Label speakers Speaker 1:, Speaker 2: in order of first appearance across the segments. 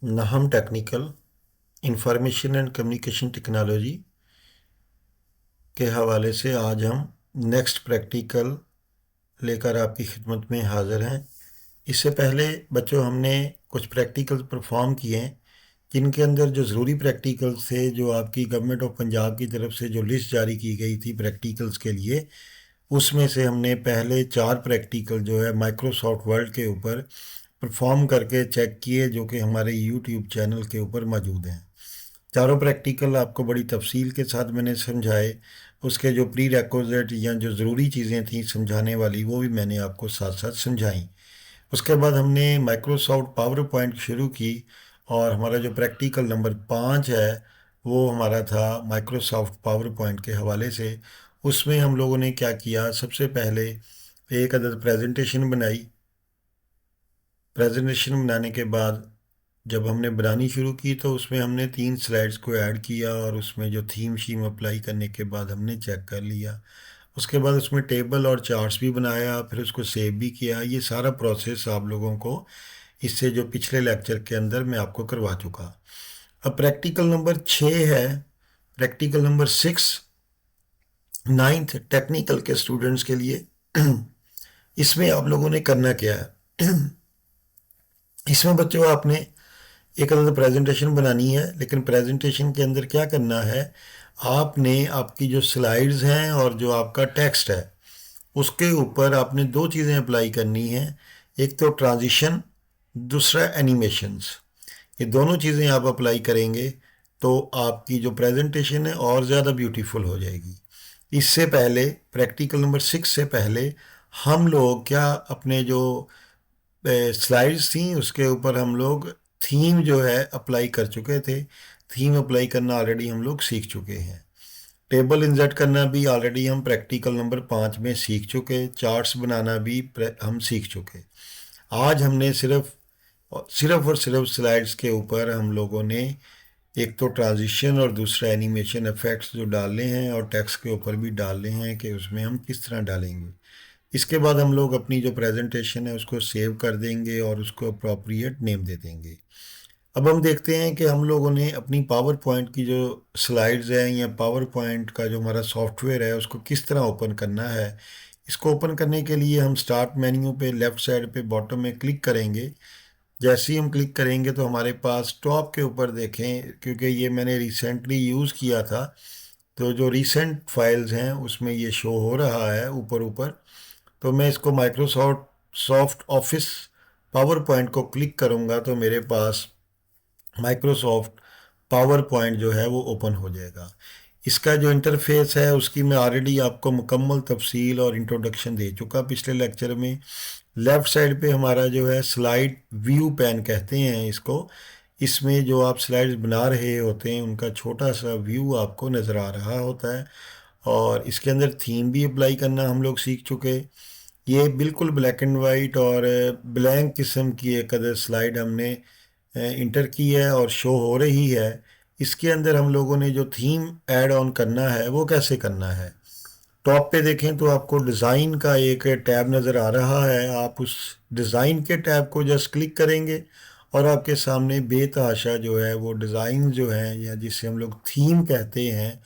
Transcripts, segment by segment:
Speaker 1: नाहम technical information and communication technology के हवाले से आज हम नेक्स्ट प्रैक्टिकल लेकर आपकी खिदमत में हाज़िर हैं। इससे पहले बच्चों हमने कुछ प्रैक्टिकल परफॉर्म किए हैं, जिनके अंदर जो ज़रूरी प्रैक्टिकल्स थे, जो आपकी गवर्नमेंट ऑफ पंजाब की तरफ से जो लिस्ट जारी की गई थी प्रैक्टिकल्स के लिए, उसमें से हमने पहले 4 प्रैक्टिकल जो है माइक्रोसॉफ्ट वर्ड के ऊपर परफॉर्म करके चेक किए, जो कि हमारे यूट्यूब चैनल के ऊपर मौजूद हैं। चारों प्रैक्टिकल आपको बड़ी तफसील के साथ मैंने समझाए। उसके जो प्री रिक्विजिट या जो ज़रूरी चीज़ें थी समझाने वाली, वो भी मैंने आपको साथ साथ समझाई। उसके बाद हमने माइक्रोसॉफ्ट पावर पॉइंट शुरू की, और हमारा जो प्रैक्टिकल नंबर 5 है वो हमारा था माइक्रोसॉफ्ट पावर पॉइंट के हवाले से। उसमें हम लोगों ने क्या किया, सबसे पहले एक अदद प्रेजेंटेशन बनाई। प्रेजेंटेशन बनाने के बाद जब हमने बनानी शुरू की तो उसमें हमने 3 स्लाइड्स को ऐड किया, और उसमें जो थीम शीम अप्लाई करने के बाद हमने चेक कर लिया। उसके बाद उसमें टेबल और चार्ट्स भी बनाया, फिर उसको सेव भी किया। ये सारा प्रोसेस आप लोगों को इससे जो पिछले लेक्चर के अंदर मैं आपको करवा चुका। अब प्रैक्टिकल नंबर 6 है, प्रैक्टिकल नंबर 6 नाइन्थ टेक्निकल के स्टूडेंट्स के लिए। इसमें आप लोगों ने करना क्या है? इसमें बच्चों आपने एक अलग प्रेजेंटेशन बनानी है, लेकिन प्रेजेंटेशन के अंदर क्या करना है, आपने आपकी जो स्लाइड्स हैं और जो आपका टेक्स्ट है उसके ऊपर आपने 2 चीज़ें अप्लाई करनी हैं। एक तो ट्रांजिशन, दूसरा एनिमेशंस। ये दोनों चीज़ें आप अप्लाई करेंगे तो आपकी जो प्रेजेंटेशन है और ज़्यादा ब्यूटीफुल हो जाएगी। इससे पहले प्रैक्टिकल नंबर 6 से पहले हम लोग क्या अपने जो स्लाइड्स थी उसके ऊपर हम लोग थीम जो है अप्लाई कर चुके थे। थीम अप्लाई करना ऑलरेडी हम लोग सीख चुके हैं। टेबल इंसर्ट करना भी ऑलरेडी हम प्रैक्टिकल नंबर 5 में सीख चुके। चार्ट्स बनाना भी हम सीख चुके। आज हमने सिर्फ और सिर्फ स्लाइड्स के ऊपर हम लोगों ने एक तो ट्रांजिशन और दूसरा एनिमेशन इफेक्ट्स जो डालने हैं, और टेक्स्ट के ऊपर भी डालने हैं कि उसमें हम किस तरह डालेंगे। इसके बाद हम लोग अपनी जो प्रेजेंटेशन है उसको सेव कर देंगे और उसको अप्रोप्रिएट नेम दे देंगे। अब हम देखते हैं कि हम लोगों ने अपनी पावर पॉइंट की जो स्लाइड्स हैं या पावर पॉइंट का जो हमारा सॉफ्टवेयर है उसको किस तरह ओपन करना है। इसको ओपन करने के लिए हम स्टार्ट मेन्यू पे लेफ़्ट साइड पे बॉटम में क्लिक करेंगे। जैसे ही हम क्लिक करेंगे तो हमारे पास टॉप के ऊपर देखें, क्योंकि ये मैंने रिसेंटली यूज़ किया था, तो जो रिसेंट फाइल्स हैं उसमें ये शो हो रहा है ऊपर ऊपर। तो मैं इसको Microsoft soft office power point को क्लिक करूँगा तो मेरे पास माइक्रोसॉफ्ट पावर पॉइंट जो है वो ओपन हो जाएगा। इसका जो इंटरफेस है उसकी मैं ऑलरेडी आपको मुकम्मल तफसील और इंट्रोडक्शन दे चुका पिछले लेक्चर में। लेफ़्ट साइड पे हमारा जो है स्लाइड व्यू पैन कहते हैं इसको। इसमें जो आप स्लाइड्स बना रहे होते हैं उनका छोटा सा व्यू आपको नज़र आ रहा होता है, और इसके अंदर थीम भी अप्लाई करना हम लोग सीख चुके। ये बिल्कुल ब्लैक एंड वाइट और ब्लैंक किस्म की एक अदर स्लाइड हमने इंटर की है और शो हो रही है। इसके अंदर हम लोगों ने जो थीम ऐड ऑन करना है वो कैसे करना है। टॉप पे देखें तो आपको डिज़ाइन का एक टैब नज़र आ रहा है। आप उस डिज़ाइन के टैब को जस्ट क्लिक करेंगे और आपके सामने बेतहाशा जो है वो डिज़ाइन जो है, या जिसे हम लोग थीम कहते हैं,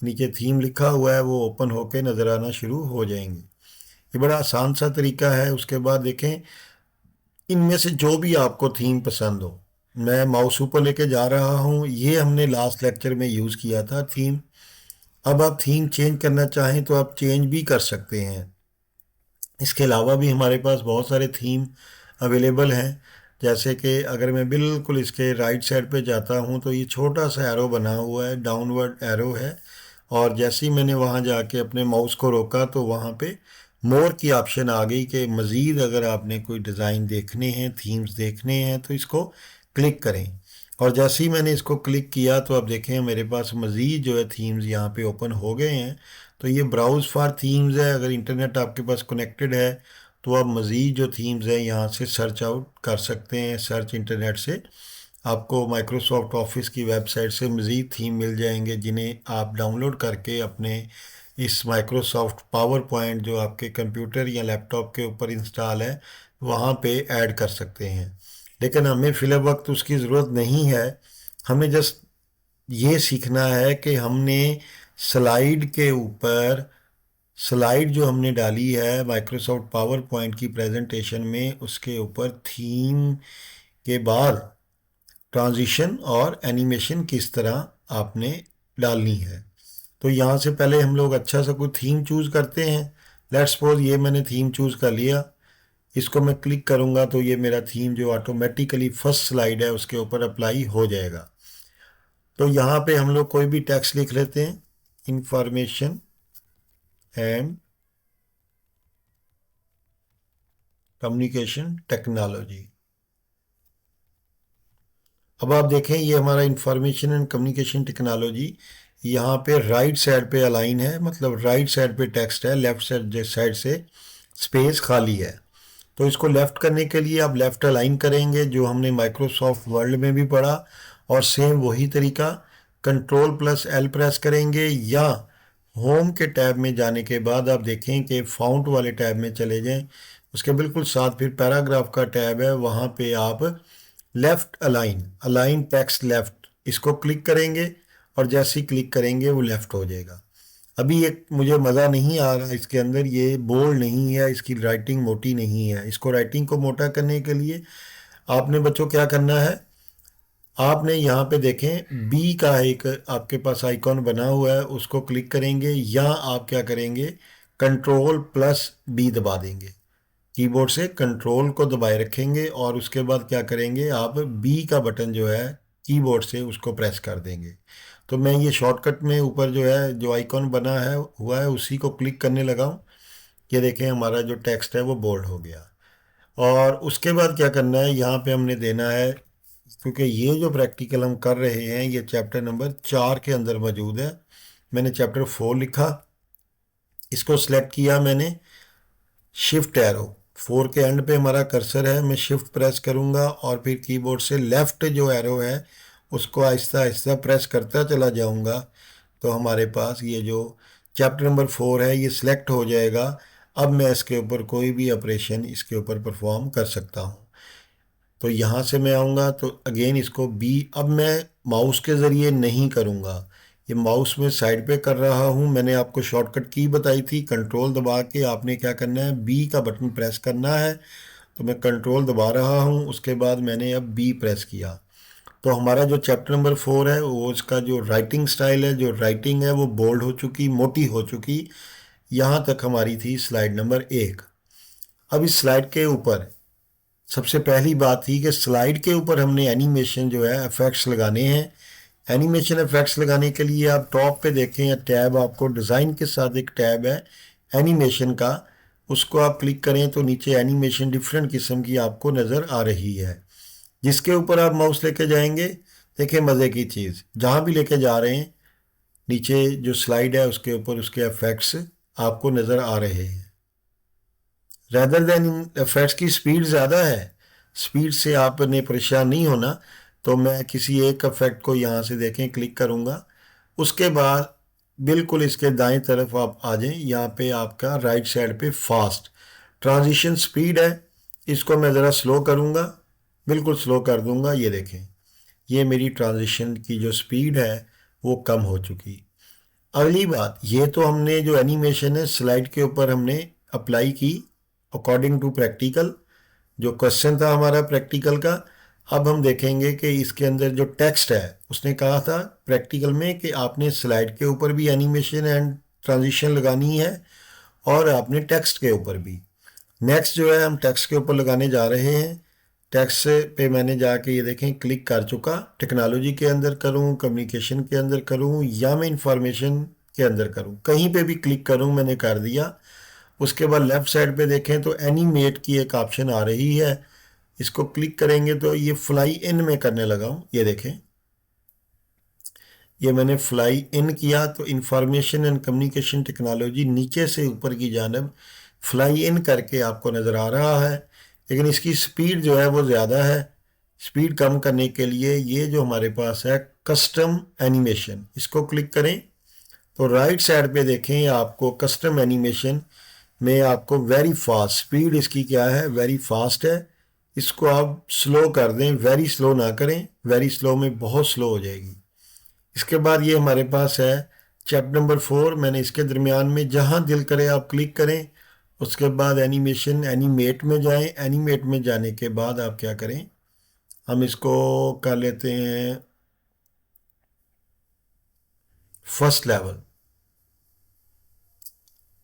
Speaker 1: नीचे थीम लिखा हुआ है, वो ओपन होके नज़र आना शुरू हो जाएंगे। ये बड़ा आसान सा तरीका है। उसके बाद देखें, इनमें से जो भी आपको थीम पसंद हो, मैं माउस ऊपर लेके जा रहा हूँ, ये हमने लास्ट लेक्चर में यूज़ किया था थीम। अब आप थीम चेंज करना चाहें तो आप चेंज भी कर सकते हैं। इसके अलावा भी हमारे पास बहुत सारे थीम अवेलेबल हैं। जैसे कि अगर मैं बिल्कुल इसके राइट साइड पे जाता हूँ तो ये छोटा सा एरो बना हुआ है, डाउनवर्ड एरो है, और जैसे ही मैंने वहाँ जाके अपने माउस को रोका तो वहाँ पे मोर की ऑप्शन आ गई कि मज़ीद अगर आपने कोई डिज़ाइन देखने हैं, थीम्स देखने हैं, तो इसको क्लिक करें। और जैसे ही मैंने इसको क्लिक किया तो आप देखें मेरे पास मज़ीद जो है थीम्स यहाँ पे ओपन हो गए हैं। तो ये ब्राउज़ फॉर थीम्स है। अगर इंटरनेट आपके पास कनेक्टेड है तो आप मज़ीद जो थीम्स हैं यहाँ से सर्च आउट कर सकते हैं। सर्च इंटरनेट से आपको माइक्रोसॉफ्ट ऑफिस की वेबसाइट से मज़ीद थीम मिल जाएंगे, जिन्हें आप डाउनलोड करके अपने इस माइक्रोसॉफ्ट पावर पॉइंट जो आपके कंप्यूटर या लैपटॉप के ऊपर इंस्टॉल है वहाँ पे ऐड कर सकते हैं। लेकिन हमें फिलहाल वक्त उसकी ज़रूरत नहीं है। हमें जस्ट ये सीखना है कि हमने स्लाइड के ऊपर, स्लाइड जो हमने डाली है माइक्रोसॉफ्ट पावर पॉइंट की प्रेजेंटेशन में, उसके ऊपर थीम के बाद ट्रांजिशन और एनिमेशन किस तरह आपने डालनी है। तो यहाँ से पहले हम लोग अच्छा सा कोई थीम चूज़ करते हैं। लेट्स सपोज ये मैंने थीम चूज़ कर लिया, इसको मैं क्लिक करूँगा तो ये मेरा थीम जो ऑटोमेटिकली फर्स्ट स्लाइड है उसके ऊपर अप्लाई हो जाएगा। तो यहाँ पे हम लोग कोई भी टेक्स्ट लिख लेते हैं, इंफॉर्मेशन एंड कम्युनिकेशन टेक्नोलॉजी। अब आप देखें ये हमारा इंफॉर्मेशन एंड कम्युनिकेशन टेक्नोलॉजी यहाँ पे राइट साइड पे अलाइन है, मतलब राइट साइड पे टेक्स्ट है, लेफ्ट साइड से स्पेस खाली है। तो इसको लेफ्ट करने के लिए आप लेफ्ट अलाइन करेंगे जो हमने माइक्रोसॉफ्ट वर्ड में भी पढ़ा, और सेम वही तरीका Ctrl+L प्रेस करेंगे, या होम के टैब में जाने के बाद आप देखें कि फाउंट वाले टैब में चले जाएं, उसके बिल्कुल साथ फिर पैराग्राफ का टैब है, वहाँ पे आप लेफ्ट अलाइन टेक्स्ट लेफ्ट इसको क्लिक करेंगे, और जैसे ही क्लिक करेंगे वो लेफ्ट हो जाएगा। अभी एक मुझे मज़ा नहीं आ रहा इसके अंदर, ये बोल्ड नहीं है, इसकी राइटिंग मोटी नहीं है। इसको राइटिंग को मोटा करने के लिए आपने बच्चों क्या करना है, आपने यहाँ पे देखें बी का एक आपके पास आइकॉन बना हुआ है, उसको क्लिक करेंगे, या आप क्या करेंगे Ctrl+B दबा देंगे, कीबोर्ड से कंट्रोल को दबाए रखेंगे, और उसके बाद क्या करेंगे आप बी का बटन जो है कीबोर्ड से उसको प्रेस कर देंगे। तो मैं ये शॉर्टकट में ऊपर जो है जो आइकॉन बना है हुआ है उसी को क्लिक करने लगा हूँ। ये देखें हमारा जो टेक्स्ट है वो बोल्ड हो गया। और उसके बाद क्या करना है, यहाँ पे हमने देना है, क्योंकि ये जो प्रैक्टिकल हम कर रहे हैं ये चैप्टर नंबर 4 के अंदर मौजूद है। मैंने चैप्टर 4 लिखा, इसको सिलेक्ट किया मैंने, शिफ्ट एरो 4 के एंड पे हमारा कर्सर है, मैं शिफ्ट प्रेस करूँगा और फिर कीबोर्ड से लेफ़्ट जो एरो है उसको आहिस्ता आहिस्ता प्रेस करता चला जाऊँगा। तो हमारे पास ये जो चैप्टर नंबर 4 है ये सिलेक्ट हो जाएगा। अब मैं इसके ऊपर कोई भी ऑपरेशन इसके ऊपर परफॉर्म कर सकता हूँ। तो यहाँ से मैं आऊँगा तो अगेन इसको बी, अब मैं माउस के ज़रिए नहीं करूँगा, ये माउस में साइड पे कर रहा हूँ। मैंने आपको शॉर्टकट की बताई थी, कंट्रोल दबा के आपने क्या करना है, बी का बटन प्रेस करना है। तो मैं कंट्रोल दबा रहा हूँ, उसके बाद मैंने अब बी प्रेस किया। तो हमारा जो चैप्टर नंबर 4 है वो इसका जो राइटिंग स्टाइल है, जो राइटिंग है वो बोल्ड हो चुकी, मोटी हो चुकी। यहाँ तक हमारी थी स्लाइड नंबर 1। अब इस स्लाइड के ऊपर सबसे पहली बात थी कि स्लाइड के ऊपर हमने एनिमेशन जो है इफेक्ट्स लगाने हैं। एनिमेशन इफेक्ट्स लगाने के लिए आप टॉप पे देखें या टैब, आपको डिज़ाइन के साथ एक टैब है एनिमेशन का, उसको आप क्लिक करें तो नीचे एनिमेशन डिफरेंट किस्म की आपको नज़र आ रही है। जिसके ऊपर आप माउस लेके जाएंगे, देखें मज़े की चीज़, जहाँ भी लेके जा रहे हैं नीचे जो स्लाइड है उसके ऊपर उसके इफेक्ट्स आपको नज़र आ रहे हैं। रैदर देन इफेक्ट्स की स्पीड ज़्यादा है, स्पीड से आपने परेशान नहीं होना। तो मैं किसी एक इफेक्ट को यहाँ से देखें क्लिक करूँगा, उसके बाद बिल्कुल इसके दाएं तरफ आप आ जाएं, यहाँ पे आपका राइट साइड पे फास्ट ट्रांजिशन स्पीड है, इसको मैं ज़रा स्लो करूँगा, बिल्कुल स्लो कर दूँगा। ये देखें ये मेरी ट्रांजिशन की जो स्पीड है वो कम हो चुकी। अगली बात, ये तो हमने जो एनिमेशन है स्लाइड के ऊपर हमने अप्लाई की अकॉर्डिंग टू प्रैक्टिकल, जो क्वेश्चन था हमारा प्रैक्टिकल का। अब हम देखेंगे कि इसके अंदर जो टेक्स्ट है, उसने कहा था प्रैक्टिकल में कि आपने स्लाइड के ऊपर भी एनिमेशन एंड ट्रांजिशन लगानी है और आपने टेक्स्ट के ऊपर भी। नेक्स्ट जो है हम टेक्स्ट के ऊपर लगाने जा रहे हैं। टेक्स्ट पे मैंने जाके ये देखें क्लिक कर चुका, टेक्नोलॉजी के अंदर करूं, कम्युनिकेशन के अंदर करूं, या मैं इंफॉर्मेशन के अंदर करूं, कहीं पे भी क्लिक करूं, मैंने कर दिया। उसके बाद लेफ़्ट साइड पे देखें तो एनिमेट की एक ऑप्शन आ रही है, इसको क्लिक करेंगे तो ये फ्लाई इन में करने लगा हूँ। ये देखें ये मैंने फ्लाई इन किया तो इंफॉर्मेशन एंड कम्युनिकेशन टेक्नोलॉजी नीचे से ऊपर की जानब फ्लाई इन करके आपको नज़र आ रहा है, लेकिन इसकी स्पीड जो है वो ज़्यादा है। स्पीड कम करने के लिए ये जो हमारे पास है कस्टम एनिमेशन, इसको क्लिक करें तो राइट साइड पे देखें आपको कस्टम एनिमेशन में आपको वेरी फास्ट, स्पीड इसकी क्या है वेरी फास्ट है, इसको आप स्लो कर दें, वेरी स्लो ना करें, वेरी स्लो में बहुत स्लो हो जाएगी। इसके बाद ये हमारे पास है चैप्टर नंबर 4। मैंने इसके दरमियान में जहाँ दिल करे आप क्लिक करें। उसके बाद एनिमेशन, एनिमेट में जाएं। एनिमेट में जाने के बाद आप क्या करें, हम इसको कर लेते हैं फर्स्ट लेवल।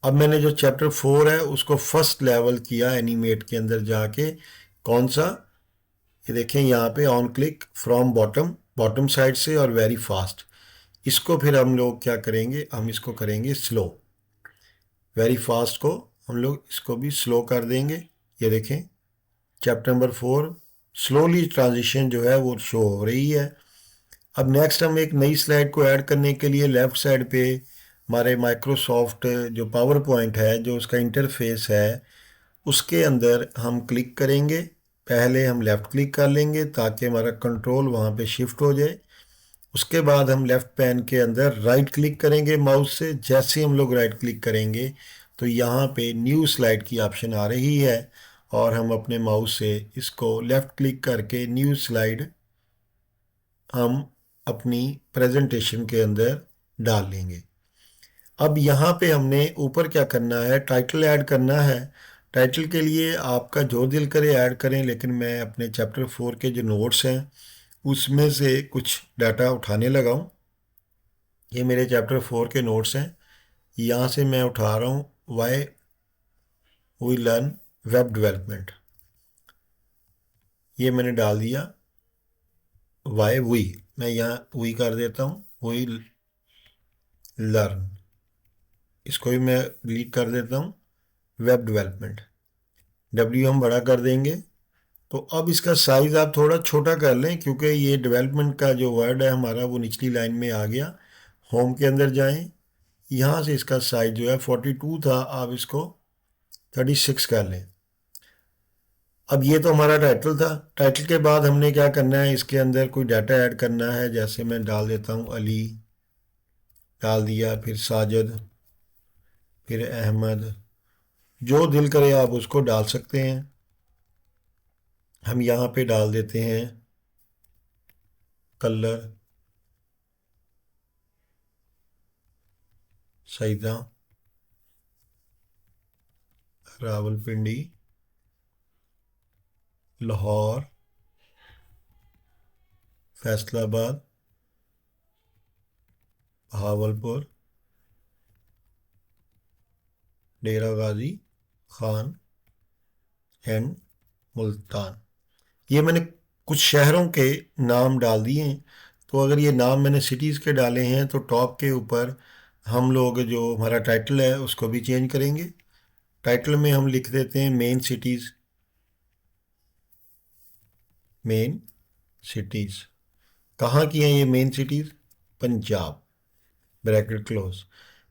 Speaker 1: अब मैंने जो चैप्टर 4 है उसको फर्स्ट लेवल किया एनिमेट के अंदर जाके। कौन सा, ये देखें यहाँ पे on click from bottom, bottom side से और वेरी फास्ट। इसको फिर हम लोग क्या करेंगे, हम इसको करेंगे स्लो। वेरी फास्ट को हम लोग इसको भी स्लो कर देंगे। ये देखें चैप्टर नंबर 4 स्लोली ट्रांजिशन जो है वो शो हो रही है। अब नेक्स्ट हम एक नई स्लाइड को ऐड करने के लिए लेफ़्ट साइड पे हमारे माइक्रोसॉफ्ट जो पावर पॉइंट है, जो उसका इंटरफेस है, उसके अंदर हम क्लिक करेंगे। पहले हम लेफ़्ट क्लिक कर लेंगे ताकि हमारा कंट्रोल वहाँ पे शिफ्ट हो जाए। उसके बाद हम लेफ़्ट पैन के अंदर राइट क्लिक करेंगे माउस से। जैसे हम लोग राइट क्लिक करेंगे तो यहाँ पे न्यू स्लाइड की ऑप्शन आ रही है और हम अपने माउस से इसको लेफ़्ट क्लिक करके न्यू स्लाइड हम अपनी प्रेजेंटेशन के अंदर डाल लेंगे। अब यहाँ पे हमने ऊपर क्या करना है, टाइटल ऐड करना है। टाइटल के लिए आपका जो दिल करे ऐड करें, लेकिन मैं अपने चैप्टर 4 के जो नोट्स हैं उसमें से कुछ डाटा उठाने लगा हूँ। ये मेरे चैप्टर 4 के नोट्स हैं, यहाँ से मैं उठा रहा हूँ why we learn web development. ये मैंने डाल दिया वाई वी, मैं यहाँ वी कर देता हूँ, वी लर्न। इसको भी मैं डिलीट कर देता हूँ, वेब डेवलपमेंट। डब्ल्यू हम बड़ा कर देंगे। तो अब इसका साइज़ आप थोड़ा छोटा कर लें क्योंकि ये डेवलपमेंट का जो वर्ड है हमारा वो निचली लाइन में आ गया। होम के अंदर जाएं, यहाँ से इसका साइज जो है 42 था, आप इसको 36 कर लें। अब ये तो हमारा टाइटल था। टाइटल के बाद हमने क्या करना है, इसके अंदर कोई डाटा ऐड करना है। जैसे मैं डाल देता हूँ अली, डाल दिया, फिर साजिद, फिर अहमद, जो दिल करे आप उसको डाल सकते हैं। हम यहाँ पे डाल देते हैं कलर, सईदा, रावलपिंडी, लाहौर, फैसलाबाद, बहावलपुर, डेरा गाजी खान एंड मुल्तान। ये मैंने कुछ शहरों के नाम डाल दिए हैं। तो अगर ये नाम मैंने सिटीज़ के डाले हैं तो टॉप के ऊपर हम लोग जो हमारा टाइटल है उसको भी चेंज करेंगे। टाइटल में हम लिख देते हैं मेन सिटीज़, मेन सिटीज़। कहाँ की हैं ये main cities, Punjab, bracket close.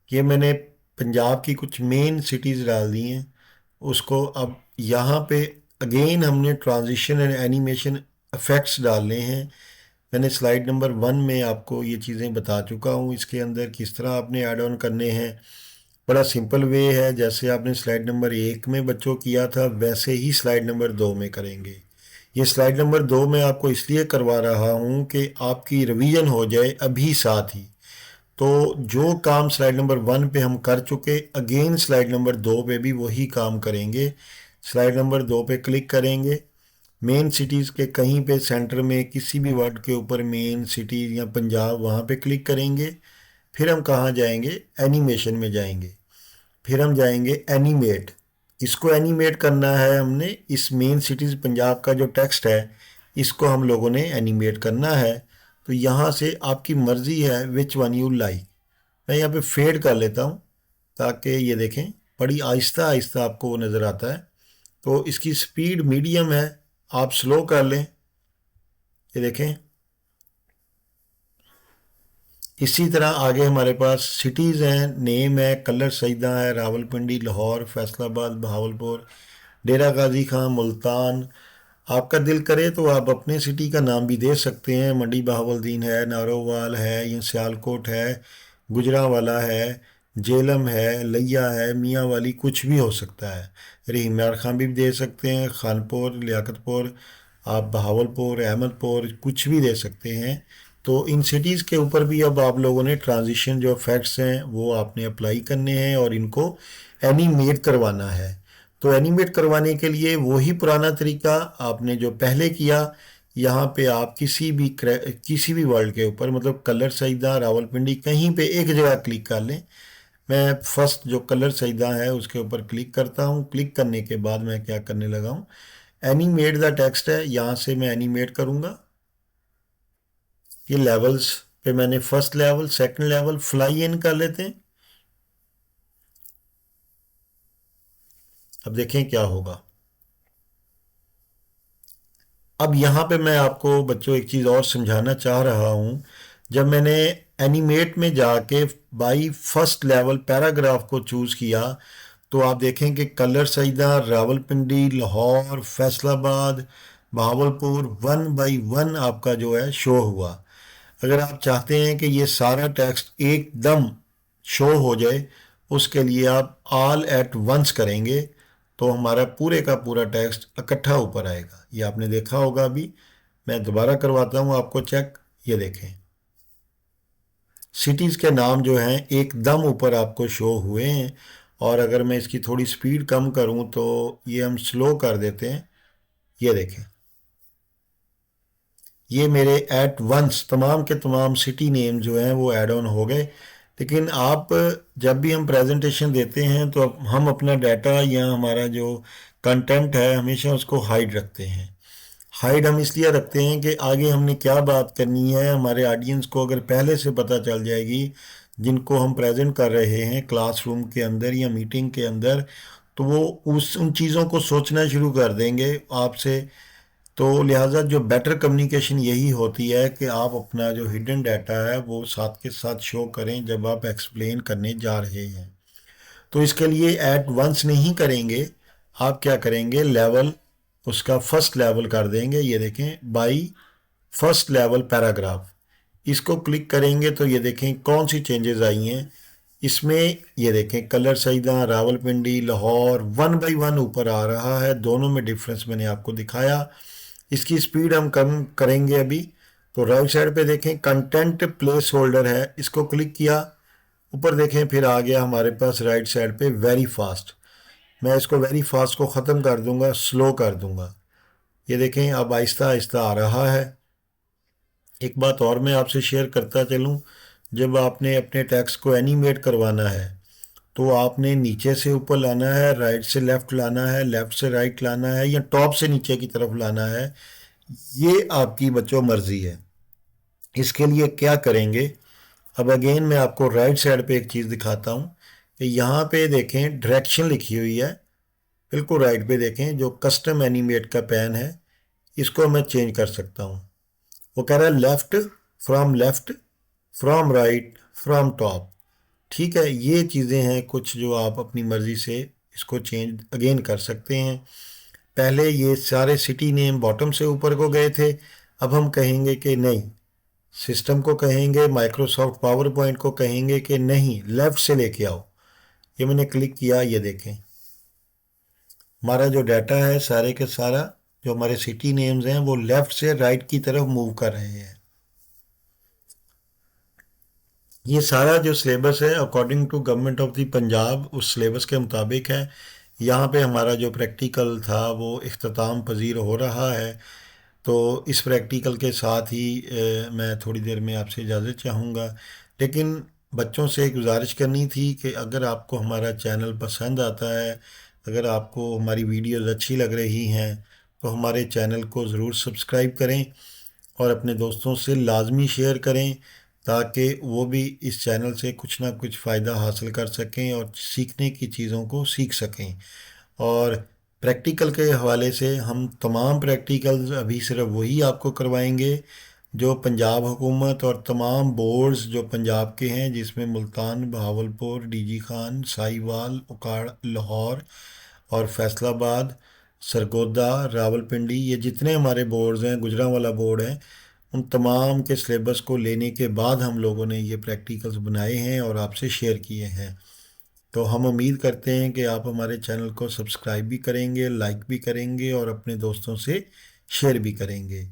Speaker 1: ये मैंने पंजाब की कुछ मेन सिटीज़ डाल दी हैं। उसको अब यहाँ पे अगेन हमने ट्रांजिशन एंड एनिमेशन इफेक्ट्स डालने हैं। मैंने स्लाइड नंबर 1 में आपको ये चीज़ें बता चुका हूँ, इसके अंदर किस तरह आपने ऐड ऑन करने हैं। बड़ा सिंपल वे है, जैसे आपने स्लाइड नंबर 1 में बच्चों किया था वैसे ही स्लाइड नंबर 2 में करेंगे। ये स्लाइड नंबर 2 में आपको इसलिए करवा रहा हूँ कि आपकी रिवीजन हो जाए अभी साथ ही। तो जो काम स्लाइड नंबर 1 पे हम कर चुके, अगेन स्लाइड नंबर 2 पे भी वही काम करेंगे। स्लाइड नंबर 2 पे क्लिक करेंगे, मेन सिटीज़ के कहीं पे सेंटर में किसी भी वर्ड के ऊपर मेन सिटीज़ या पंजाब वहाँ पे क्लिक करेंगे। फिर हम कहाँ जाएंगे, एनिमेशन में जाएंगे। फिर हम जाएंगे एनिमेट। इसको एनिमेट करना है हमने, इस मेन सिटीज़ पंजाब का जो टेक्स्ट है इसको हम लोगों ने एनिमेट करना है। तो यहाँ से आपकी मर्ज़ी है विच वन यू लाइक। मैं यहाँ पे फेड कर लेता हूँ ताकि ये देखें बड़ी आहिस्ता आहिस्ता आपको वो नज़र आता है। तो इसकी स्पीड मीडियम है, आप स्लो कर लें। ये देखें इसी तरह आगे हमारे पास सिटीज़ हैं, नेम है, कलर सईदा है, रावलपिंडी, लाहौर, फैसलाबाद, बहावलपुर, डेरा गाजी खां, मुल्तान। आपका दिल करे तो आप अपने सिटी का नाम भी दे सकते हैं। मंडी बहावलदीन है, नारोवाल है, या सियालकोट है, गुजरांवाला है, जेलम है, लिया है, मियाँ वाली, कुछ भी हो सकता है। रहीमयार खां भी दे सकते हैं, खानपुर, लियाकतपुर, आप बहावलपुर, अहमदपुर, कुछ भी दे सकते हैं। तो इन सिटीज़ के ऊपर भी अब आप लोगों ने ट्रांजिशन जो फैक्ट्स हैं वो आपने अप्लाई करने हैं और इनको एनिमेट करवाना है। तो एनिमेट करवाने के लिए वही पुराना तरीका आपने जो पहले किया, यहाँ पे आप किसी भी वर्ल्ड के ऊपर, मतलब कलर सईदा, रावलपिंडी, कहीं पे एक जगह क्लिक कर लें। मैं फर्स्ट जो कलर सईदा है उसके ऊपर क्लिक करता हूँ। क्लिक करने के बाद मैं क्या करने लगा हूँ, एनिमेट द टेक्स्ट है, यहाँ से मैं एनिमेट करूँगा। ये लेवल्स पे मैंने first level, second level, fly in कर लेते हैं। अब देखें क्या होगा। अब यहाँ पे मैं आपको बच्चों एक चीज़ और समझाना चाह रहा हूँ। जब मैंने एनिमेट में जाके बाई फर्स्ट लेवल पैराग्राफ को चूज़ किया, तो आप देखें कि colour Saida, Rawalpindi, Lahore, Faisalabad, Bahawalpur, one by one आपका जो है शो हुआ। अगर आप चाहते हैं कि ये सारा टेक्स्ट एकदम शो हो जाए, उसके लिए आप ऑल एट वंस करेंगे तो हमारा पूरे का पूरा टेक्स्ट इकट्ठा ऊपर आएगा। ये आपने देखा होगा। अभी मैं दोबारा करवाता हूँ आपको चेक। ये देखें, सिटीज़ के नाम जो हैं एकदम ऊपर आपको शो हुए हैं। और अगर मैं इसकी थोड़ी स्पीड कम करूँ तो ये हम स्लो कर देते हैं। ये देखें, ये मेरे एट वंस तमाम के तमाम सिटी नेम जो हैं वो ऐड ऑन हो गए। लेकिन आप जब भी हम प्रेजेंटेशन देते हैं तो हम अपना डाटा या हमारा जो कंटेंट है हमेशा उसको हाइड रखते हैं। हाइड हम इसलिए रखते हैं कि आगे हमने क्या बात करनी है हमारे ऑडियंस को अगर पहले से पता चल जाएगी, जिनको हम प्रेजेंट कर रहे हैं क्लासरूम के अंदर या मीटिंग के अंदर, तो वो उन चीज़ों को सोचना शुरू कर देंगे आपसे। तो लिहाजा जो बेटर कम्युनिकेशन यही होती है कि आप अपना जो हिडन डाटा है वो साथ के साथ शो करें जब आप एक्सप्लेन करने जा रहे हैं। तो इसके लिए एट वंस नहीं करेंगे, आप क्या करेंगे, लेवल उसका फर्स्ट लेवल कर देंगे। ये देखें, बाई फर्स्ट लेवल पैराग्राफ, इसको क्लिक करेंगे तो ये देखें कौन सी चेंजेस आई हैं इसमें। ये देखें, colour Saida, Rawalpindi, Lahore, one by one ऊपर आ रहा है। दोनों में डिफरेंस मैंने आपको दिखाया। इसकी स्पीड हम कम करेंगे अभी। तो राइट साइड पे देखें कंटेंट प्लेस होल्डर है, इसको क्लिक किया, ऊपर देखें फिर आ गया हमारे पास राइट साइड पे वेरी फास्ट। मैं इसको वेरी फास्ट को ख़त्म कर दूंगा, स्लो कर दूंगा। ये देखें अब आहिस्ता आहिस्ता आ रहा है। एक बात और मैं आपसे शेयर करता चलूं, जब आपने अपने टेक्स्ट को एनिमेट करवाना है तो आपने नीचे से ऊपर लाना है, राइट से लेफ्ट लाना है, लेफ्ट से राइट लाना है, या टॉप से नीचे की तरफ लाना है, ये आपकी बच्चों मर्जी है। इसके लिए क्या करेंगे, अब अगेन मैं आपको राइट साइड पे एक चीज़ दिखाता हूँ कि यहाँ पे देखें डायरेक्शन लिखी हुई है, बिल्कुल राइट पे देखें जो कस्टम एनिमेट का पैन है, इसको मैं चेंज कर सकता हूँ। वो कह रहा है left, from right, from top. ठीक है, ये चीज़ें हैं कुछ जो आप अपनी मर्ज़ी से इसको चेंज अगेन कर सकते हैं। पहले ये सारे सिटी नेम बॉटम से ऊपर को गए थे, अब हम कहेंगे कि नहीं, सिस्टम को कहेंगे, माइक्रोसॉफ्ट पावर पॉइंट को कहेंगे कि नहीं, लेफ़्ट से लेके आओ। ये मैंने क्लिक किया, ये देखें हमारा जो डाटा है सारे के सारा, जो हमारे सिटी नेम्स हैं वो लेफ़्ट से राइट की तरफ मूव कर रहे हैं। ये सारा जो सिलेबस है according to government of the Punjab उस सिलेबस के मुताबिक है। यहाँ पे हमारा जो प्रैक्टिकल था वो इख्तिताम पजीर हो रहा है। तो इस प्रैक्टिकल के साथ ही मैं थोड़ी देर में आपसे इजाज़त चाहूँगा। लेकिन बच्चों से एक गुजारिश करनी थी कि अगर आपको हमारा चैनल पसंद आता है, अगर आपको हमारी वीडियोज़ अच्छी लग रही हैं, तो हमारे चैनल को ज़रूर सब्सक्राइब करें और अपने दोस्तों से लाजमी शेयर करें, ताकि वो भी इस चैनल से कुछ ना कुछ फ़ायदा हासिल कर सकें और सीखने की चीज़ों को सीख सकें। और प्रैक्टिकल के हवाले से हम तमाम प्रैक्टिकल्स अभी सिर्फ वही आपको करवाएंगे जो पंजाब हुकूमत और तमाम बोर्ड्स जो पंजाब के हैं, जिसमें मुल्तान, बहावलपुर, डीजी खान, साहिवाल, उकाड़, लाहौर और फैसलाबाद, सरगोदा, रावलपिंडी, ये जितने हमारे बोर्ड्स हैं, गुजरांवाला बोर्ड है, उन तमाम के सिलेबस को लेने के बाद हम लोगों ने ये प्रैक्टिकल्स बनाए हैं और आपसे शेयर किए हैं। तो हम उम्मीद करते हैं कि आप हमारे चैनल को सब्सक्राइब भी करेंगे, लाइक भी करेंगे और अपने दोस्तों से शेयर भी करेंगे।